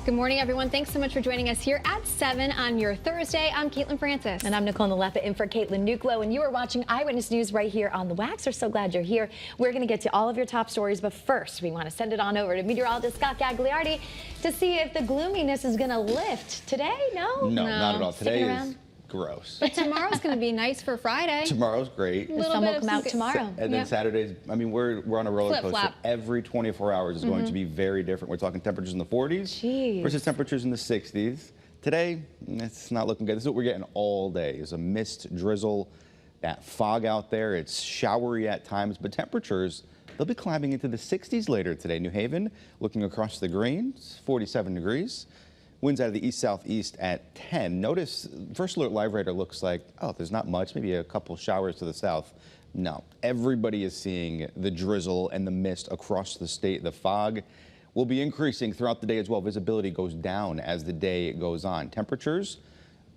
Good morning, everyone. Thanks so much for joining us here at 7 on your Thursday. I'm Caitlin Francis. And I'm Nicole Nalepa in for Caitlin Nuclo. And you are watching Eyewitness News right here on the Wax. We're so glad you're here. We're going to get to all of your top stories. But first, we want to send it on over to meteorologist Scott Gagliardi to see if the gloominess is going to lift today. No, not at all. Today Sticking is gross. But tomorrow's going to be nice for Friday. Tomorrow's great. The sun will come out tomorrow. And then Saturday's, I mean, we're on a roller coaster. Flip-flop. Every 24 hours is going to be very different. We're talking temperatures in the 40s versus temperatures in the 60s. Today, it's not looking good. This is what we're getting all day. There's a mist, drizzle, that fog out there. It's showery at times, but temperatures, they'll be climbing into the 60s later today. New Haven, looking across the greens, 47 degrees. Winds out of the east-southeast at 10. Notice, First Alert Live Radar looks like, oh, there's not much, maybe a couple showers to the south. No, everybody is seeing the drizzle and the mist across the state. The fog will be increasing throughout the day as well. Visibility goes down as the day goes on. Temperatures,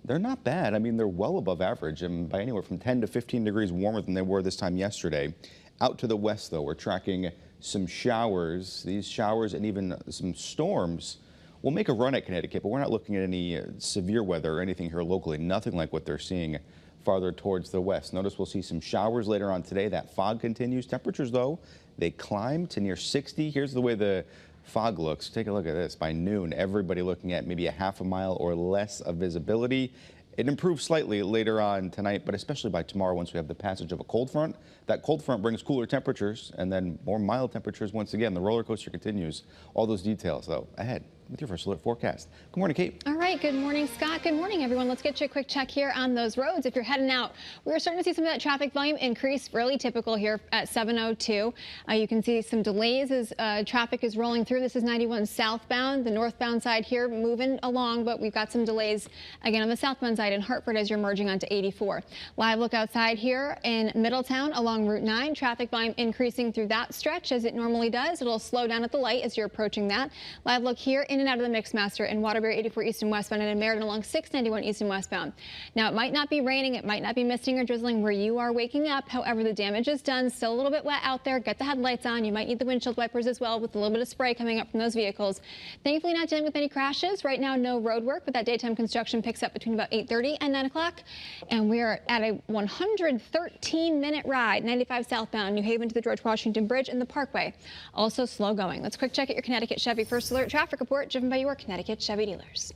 they're not bad. I mean, they're well above average, and by anywhere from 10 to 15 degrees warmer than they were this time yesterday. Out to the west, though, we're tracking some showers. These showers and even some storms will make a run at Connecticut, but we're not looking at any severe weather or anything here locally. Nothing like what they're seeing farther towards the west. Notice we'll see some showers later on today. That fog continues. Temperatures, though, they climb to near 60. Here's the way the fog looks. Take a look at this. By noon, everybody looking at maybe a half a mile or less of visibility. It improves slightly later on tonight, but especially by tomorrow once we have the passage of a cold front. That cold front brings cooler temperatures and then more mild temperatures once again. The roller coaster continues. All those details, though, ahead with your First Alert forecast. Good morning, Kate. All right. Good morning, Scott. Good morning, everyone. Let's get you a quick check here on those roads. If you're heading out, we're starting to see some of that traffic volume increase, really typical here at 7:02. You can see some delays as traffic is rolling through. This is 91 southbound, the northbound side here moving along, but we've got some delays again on the southbound side in Hartford as you're merging onto 84. Live look outside here in Middletown along Route 9. Traffic volume increasing through that stretch as it normally does. It'll slow down at the light as you're approaching that. Live look here in and out of the Mixmaster in Waterbury 84 east and westbound and in Meriden along 691 east and westbound. Now, it might not be raining, it might not be misting or drizzling where you are waking up. However, the damage is done. Still a little bit wet out there. Get the headlights on. You might need the windshield wipers as well with a little bit of spray coming up from those vehicles. Thankfully, not dealing with any crashes. Right now, no road work, but that daytime construction picks up between about 8:30 and 9 o'clock. And we're at a 113-minute ride, 95 southbound, New Haven to the George Washington Bridge and the Parkway. Also slow going. Let's quick check at your Connecticut Chevy First Alert traffic report driven by your Connecticut Chevy dealers.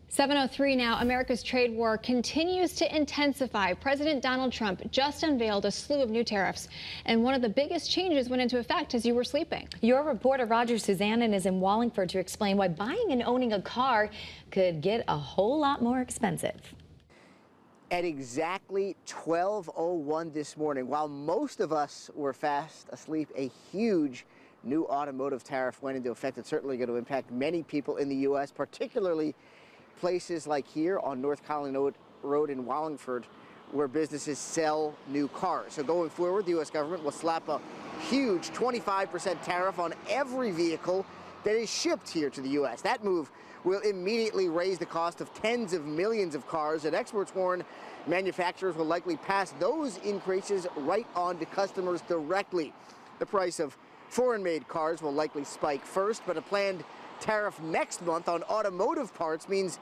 7:03 now. America's trade war continues to intensify. President Donald Trump just unveiled a slew of new tariffs, and one of the biggest changes went into effect as you were sleeping. Your reporter Roger Suzanne is in Wallingford to explain why buying and owning a car could get a whole lot more expensive. At exactly 12:01 this morning, while most of us were fast asleep, a huge new automotive tariff went into effect. It's certainly going to impact many people in the U.S., particularly places like here on North Colony Road in Wallingford, where businesses sell new cars. So going forward, the U.S. government will slap a huge 25% tariff on every vehicle that is shipped here to the U.S. That move will immediately raise the cost of tens of millions of cars, and experts warn manufacturers will likely pass those increases right on to customers directly. The price of foreign-made cars will likely spike first, but a planned tariff next month on automotive parts means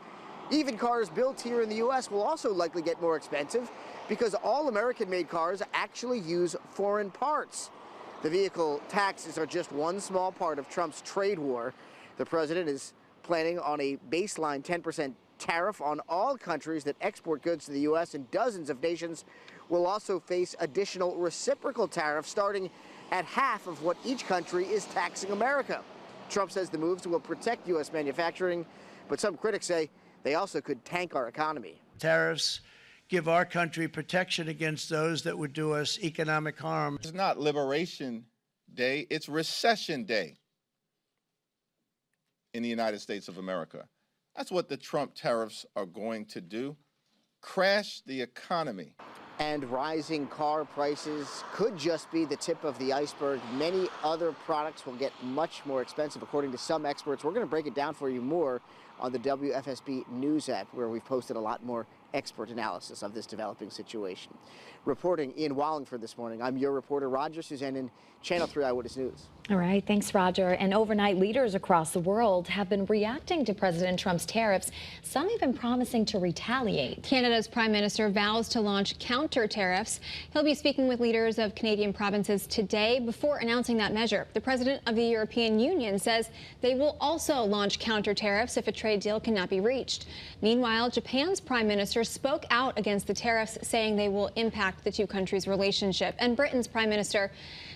even cars built here in the U.S. will also likely get more expensive because all American-made cars actually use foreign parts. The vehicle taxes are just one small part of Trump's trade war. The president is planning on a baseline 10% tariff on all countries that export goods to the U.S., and dozens of nations will also face additional reciprocal tariffs starting at half of what each country is taxing America. Trump says the moves will protect U.S. manufacturing, but some critics say they also could tank our economy. Tariffs give our country protection against those that would do us economic harm. It's not Liberation Day, it's Recession Day in the United States of America. That's what the Trump tariffs are going to do, crash the economy. And rising car prices could just be the tip of the iceberg. Many other products will get much more expensive, according to some experts. We're going to break it down for you more on the WFSB News app, where we've posted a lot more expert analysis of this developing situation. Reporting in Wallingford this morning, I'm your reporter, Roger Susannon, Channel 3 Eyewitness News. All right, thanks, Roger. And overnight, leaders across the world have been reacting to President Trump's tariffs, some even promising to retaliate. Canada's Prime Minister vows to launch counter tariffs. He'll be speaking with leaders of Canadian provinces today before announcing that measure. The president of the European Union says they will also launch counter tariffs if a trade deal cannot be reached. Meanwhile, Japan's Prime Minister spoke out against the tariffs, saying they will impact the two countries' relationship. And Britain's Prime Minister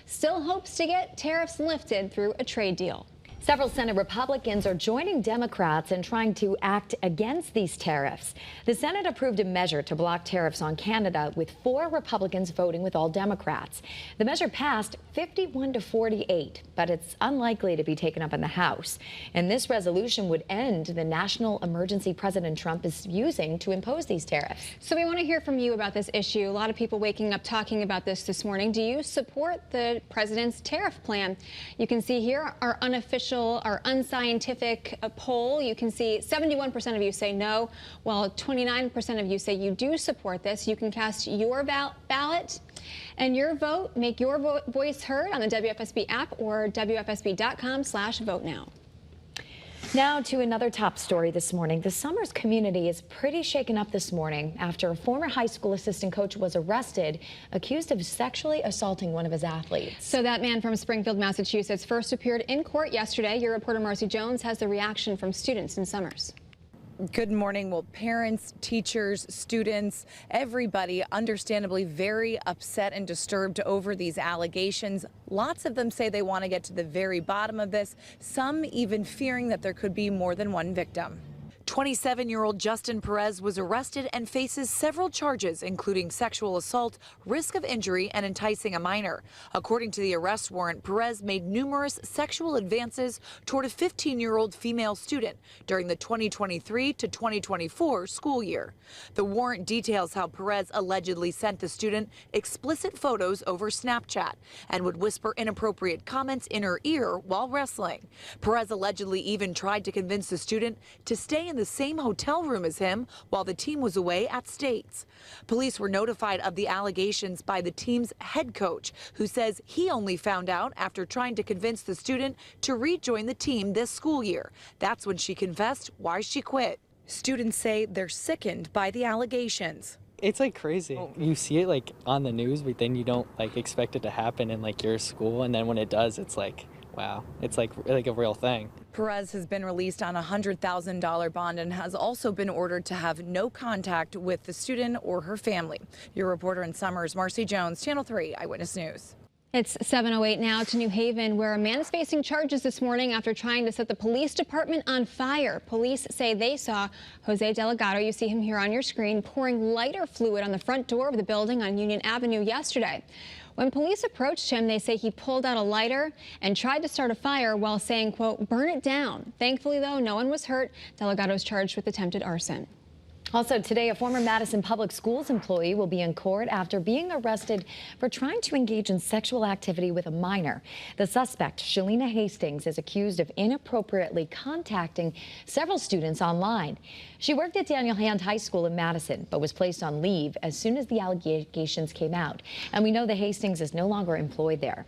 still hopes to get tariffs lifted through a trade deal. Several Senate Republicans are joining Democrats in trying to act against these tariffs. The Senate approved a measure to block tariffs on Canada, with 4 Republicans voting with all Democrats. The measure passed 51 to 48, but it's unlikely to be taken up in the House. And this resolution would end the national emergency President Trump is using to impose these tariffs. So we want to hear from you about this issue. A lot of people waking up talking about this morning. Do you support the president's tariff plan? You can see here our unofficial, our unscientific poll. You can see 71% of you say no, while 29% of you say you do support this. You can cast your ballot and your vote. Make your voice heard on the WFSB app or WFSB.com/vote-now. Now to another top story this morning. The Summers community is pretty shaken up this morning after a former high school assistant coach was arrested, accused of sexually assaulting one of his athletes. So that man from Springfield, Massachusetts, first appeared in court yesterday. Your reporter Marcy Jones has the reaction from students in Summers. Good morning. Well, parents, teachers, students, everybody understandably very upset and disturbed over these allegations. Lots of them say they want to get to the very bottom of this, some even fearing that there could be more than one victim. 27-year-old Justin Perez was arrested and faces several charges, including sexual assault, risk of injury, and enticing a minor. According to the arrest warrant, Perez made numerous sexual advances toward a 15-year-old female student during the 2023 to 2024 school year. The warrant details how Perez allegedly sent the student explicit photos over Snapchat and would whisper inappropriate comments in her ear while wrestling. Perez allegedly even tried to convince the student to stay in the same hotel room as him while the team was away at States. Police were notified of the allegations by the team's head coach, who says he only found out after trying to convince the student to rejoin the team this school year. That's when she confessed why she quit. Students say they're sickened by the allegations. It's like crazy. You see it like on the news, but then you don't like expect it to happen in like your school, and then when it does, it's like, wow, it's like a real thing. Perez has been released on a $100,000 bond and has also been ordered to have no contact with the student or her family. Your reporter in Summers, Marcy Jones, Channel 3 Eyewitness News. It's 7:08 now to New Haven, where a man is facing charges this morning after trying to set the police department on fire. Police say they saw Jose Delgado, you see him here on your screen, pouring lighter fluid on the front door of the building on Union Avenue yesterday. When police approached him, they say he pulled out a lighter and tried to start a fire while saying, quote, burn it down. Thankfully, though, no one was hurt. Delgado is charged with attempted arson. Also today, a former Madison Public Schools employee will be in court after being arrested for trying to engage in sexual activity with a minor. The suspect, Shalina Hastings, is accused of inappropriately contacting several students online. She worked at Daniel Hand High School in Madison, but was placed on leave as soon as the allegations came out. And we know that Hastings is no longer employed there.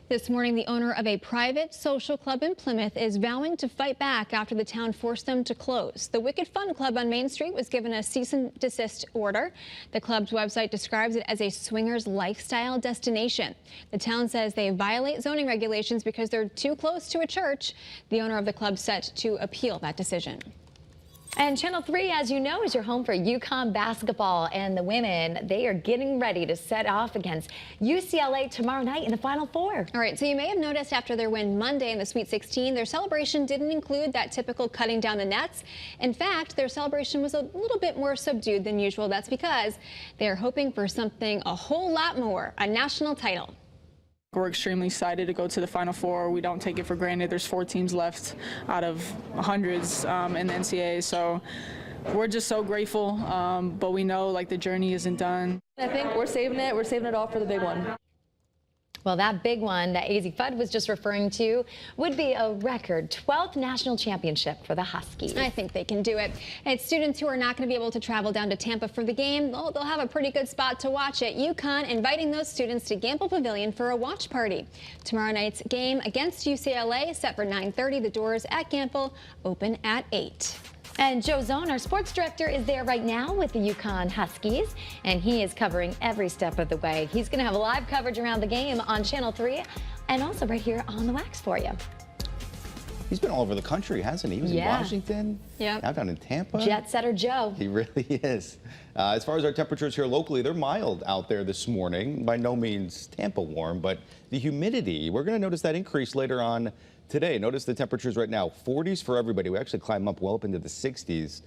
This morning, the owner of a private social club in Plymouth is vowing to fight back after the town forced them to close. The Wicked Fun Club on Main Street was given a cease and desist order. The club's website describes it as a swingers lifestyle destination. The town says they violate zoning regulations because they're too close to a church. The owner of the club set to appeal that decision. And Channel 3, as you know, is your home for UConn basketball, and the women, they are getting ready to set off against UCLA tomorrow night in the Final Four. All right, so you may have noticed after their win Monday in the Sweet 16, their celebration didn't include that typical cutting down the nets. In fact, their celebration was a little bit more subdued than usual. That's because they're hoping for something a whole lot more, a national title. We're extremely excited to go to the Final Four. We don't take it for granted. There's 4 teams left out of hundreds in the NCAA, so we're just so grateful, but we know like the journey isn't done. I think we're saving it all for the big one. Well, that big one that AZ Fudd was just referring to would be a record 12th national championship for the Huskies. I think they can do it. And students who are not going to be able to travel down to Tampa for the game, they'll have a pretty good spot to watch it. UConn inviting those students to Gamble Pavilion for a watch party. Tomorrow night's game against UCLA set for 9:30. The doors at Gamble open at 8. And Joe Zone, our sports director, is there right now with the UConn Huskies, and he is covering every step of the way. He's going to have live coverage around the game on Channel 3 and also right here on the Wax for you. He's been all over the country, hasn't he? He was in Washington, now down in Tampa. Jet setter Joe. He really is. As far as our temperatures here locally, they're mild out there this morning. By no means Tampa warm, but the humidity, we're going to notice that increase later on today. Notice the temperatures right now, 40s for everybody. We actually climb up well up into the 60s.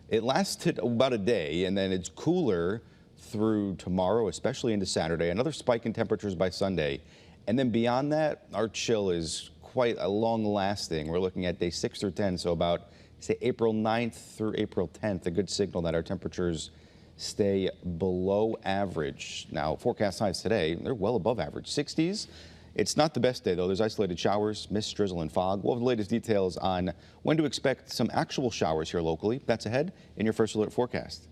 It lasted about a day, and then it's cooler through tomorrow, especially into Saturday. Another spike in temperatures by Sunday. And then beyond that, our chill is quite a long lasting. We're looking at day 6 through 10, so about, say, April 9th through April 10th, a good signal that our temperatures stay below average. Now, forecast highs today, they're well above average, 60s. It's not the best day, though. There's isolated showers, mist, drizzle, and fog. We'll have the latest details on when to expect some actual showers here locally. That's ahead in your First Alert forecast.